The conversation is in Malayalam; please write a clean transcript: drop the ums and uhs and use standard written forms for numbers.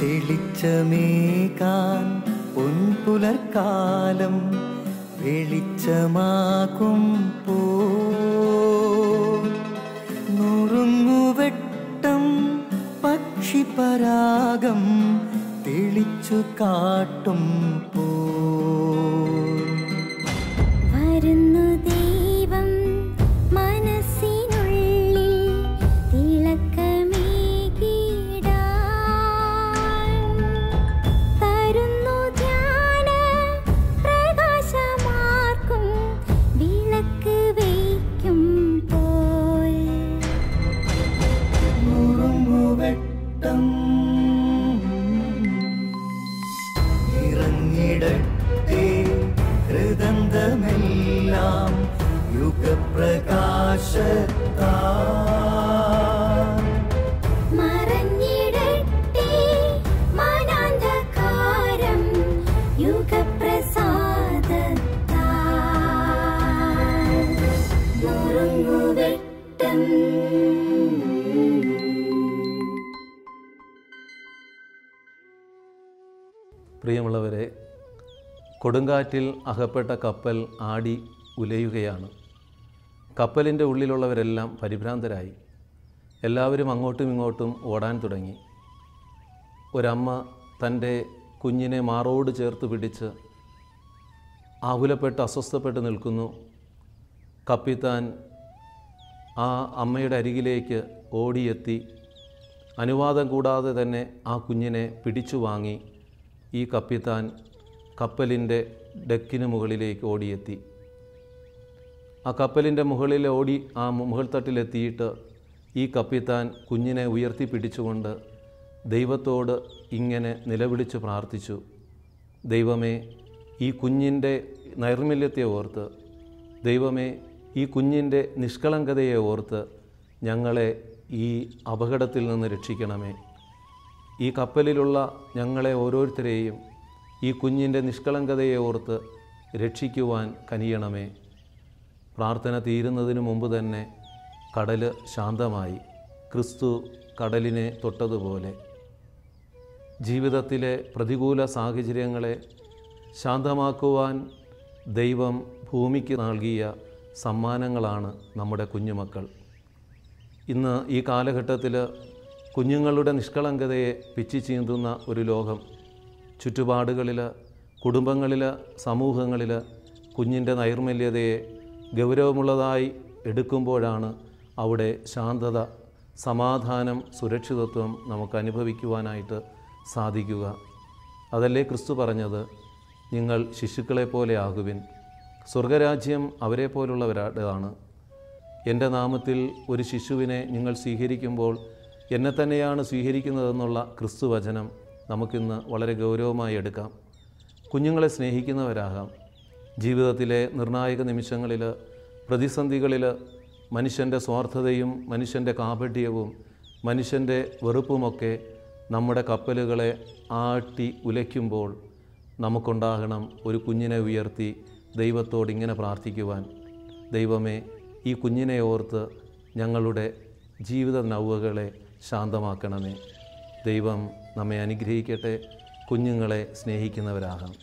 തെളിച്ചമേകാൻ പൊൻപുലർക്കാലം വെളിച്ചമാകുമ്പോ നുറുങ്ങുവെട്ടം പക്ഷിപരാഗം തെളിച്ചു കാട്ടുമ്പോ വരുന്നു ദൈവം മനസ്സിനുള്ളിൽ തിളക്കമേകിടാൻ തരുന്നു ധ്യാന പ്രകാശമാർക്കും വിളക്ക് വയ്ക്കുമ്പോൾ നുറുങ്ങുവെട്ടം ഇറങ്ങിടട്ടെ ഹൃദന്തമെല്ലാം യുഗപ്രകാശത്താൽ മറഞ്ഞിടട്ടെ മനാന്ധകാരം യുഗപ്രസാദത്താൽ നുറുങ്ങുവെട്ടം. പ്രിയമുള്ളവരെ, കൊടുങ്കാറ്റിൽ അകപ്പെട്ട കപ്പൽ ആടി ഉലയുകയാണ്. കപ്പലിൻ്റെ ഉള്ളിലുള്ളവരെല്ലാം പരിഭ്രാന്തരായി. എല്ലാവരും അങ്ങോട്ടും ഇങ്ങോട്ടും ഓടാൻ തുടങ്ങി. ഒരമ്മ തൻ്റെ കുഞ്ഞിനെ മാറോട് ചേർത്ത് പിടിച്ച് ആകുലപ്പെട്ട് അസ്വസ്ഥപ്പെട്ട് നിൽക്കുന്നു. കപ്പിത്താൻ ആ അമ്മയുടെ അരികിലേക്ക് ഓടിയെത്തി അനുവാദം കൂടാതെ തന്നെ ആ കുഞ്ഞിനെ പിടിച്ചു വാങ്ങി ഈ കപ്പിത്താൻ കപ്പലിൻ്റെ ഡെക്കിന് മുകളിലേക്ക് ഓടിയെത്തി. ആ കപ്പലിൻ്റെ മുകളിൽ ഓടി ആ മുകൾ തട്ടിലെത്തിയിട്ട് ഈ കപ്പിത്താൻ കുഞ്ഞിനെ ഉയർത്തിപ്പിടിച്ചുകൊണ്ട് ദൈവത്തോട് ഇങ്ങനെ നിലവിളിച്ച് പ്രാർത്ഥിച്ചു. ദൈവമേ, ഈ കുഞ്ഞിൻ്റെ നൈർമല്യത്തെ ഓർത്ത്, ദൈവമേ, ഈ കുഞ്ഞിൻ്റെ നിഷ്കളങ്കതയെ ഓർത്ത് ഞങ്ങളെ ഈ അപകടത്തിൽ നിന്ന് രക്ഷിക്കണമേ. ഈ കപ്പലിലുള്ള ഞങ്ങളെ ഓരോരുത്തരെയും ഈ കുഞ്ഞിൻ്റെ നിഷ്കളങ്കതയെ ഓർത്ത് രക്ഷിക്കുവാൻ കനിയണമേ. പ്രാർത്ഥന തീരുന്നതിന് മുമ്പ് തന്നെ കടൽ ശാന്തമായി. ക്രിസ്തു കടലിനെ തൊട്ടതുപോലെ ജീവിതത്തിലെ പ്രതികൂല സാഹചര്യങ്ങളെ ശാന്തമാക്കുവാൻ ദൈവം ഭൂമിക്ക് നൽകിയ സമ്മാനങ്ങളാണ് നമ്മുടെ കുഞ്ഞുമക്കൾ. ഇന്ന് ഈ കാലഘട്ടത്തിൽ കുഞ്ഞുങ്ങളുടെ നിഷ്കളങ്കതയെ പിച്ചി ചീന്തുന്ന ഒരു ലോകം. ചുറ്റുപാടുകളിൽ, കുടുംബങ്ങളിൽ, സമൂഹങ്ങളിൽ കുഞ്ഞിൻ്റെ നൈർമല്യതയെ ഗൗരവമുള്ളതായി എടുക്കുമ്പോഴാണ് അവിടെ ശാന്തത, സമാധാനം, സുരക്ഷിതത്വം നമുക്ക് അനുഭവിക്കുവാനായിട്ട് സാധിക്കുക. അതല്ലേ ക്രിസ്തു പറഞ്ഞത്, നിങ്ങൾ ശിശുക്കളെ പോലെ ആകുവിൻ, സ്വർഗരാജ്യം അവരെ പോലുള്ളവരാണ്. എൻ്റെ നാമത്തിൽ ഒരു ശിശുവിനെ നിങ്ങൾ സ്വീകരിക്കുമ്പോൾ എന്നെ തന്നെയാണ് സ്വീകരിക്കുന്നതെന്നുള്ള ക്രിസ്തു വചനം നമുക്കിന്ന് വളരെ ഗൗരവമായി എടുക്കാം. കുഞ്ഞുങ്ങളെ സ്നേഹിക്കുന്നവരാകാം. ജീവിതത്തിലെ നിർണായക നിമിഷങ്ങളിൽ, പ്രതിസന്ധികളിൽ മനുഷ്യൻ്റെ സ്വാർത്ഥതയും മനുഷ്യൻ്റെ കാപട്യവും മനുഷ്യൻ്റെ വെറുപ്പുമൊക്കെ നമ്മുടെ കപ്പലുകളെ ആട്ടി ഉലയ്ക്കുമ്പോൾ നമുക്കുണ്ടാകണം ഒരു കുഞ്ഞിനെ ഉയർത്തി ദൈവത്തോട് ഇങ്ങനെ പ്രാർത്ഥിക്കുവാൻ. ദൈവമേ, ഈ കുഞ്ഞിനെ ഓർത്ത് ഞങ്ങളുടെ ജീവിത നൗകകളെ ശാന്തമാക്കണമേ. ദൈവം നമ്മെ അനുഗ്രഹിക്കട്ടെ. കുഞ്ഞുങ്ങളെ സ്നേഹിക്കുന്നവരാകാം.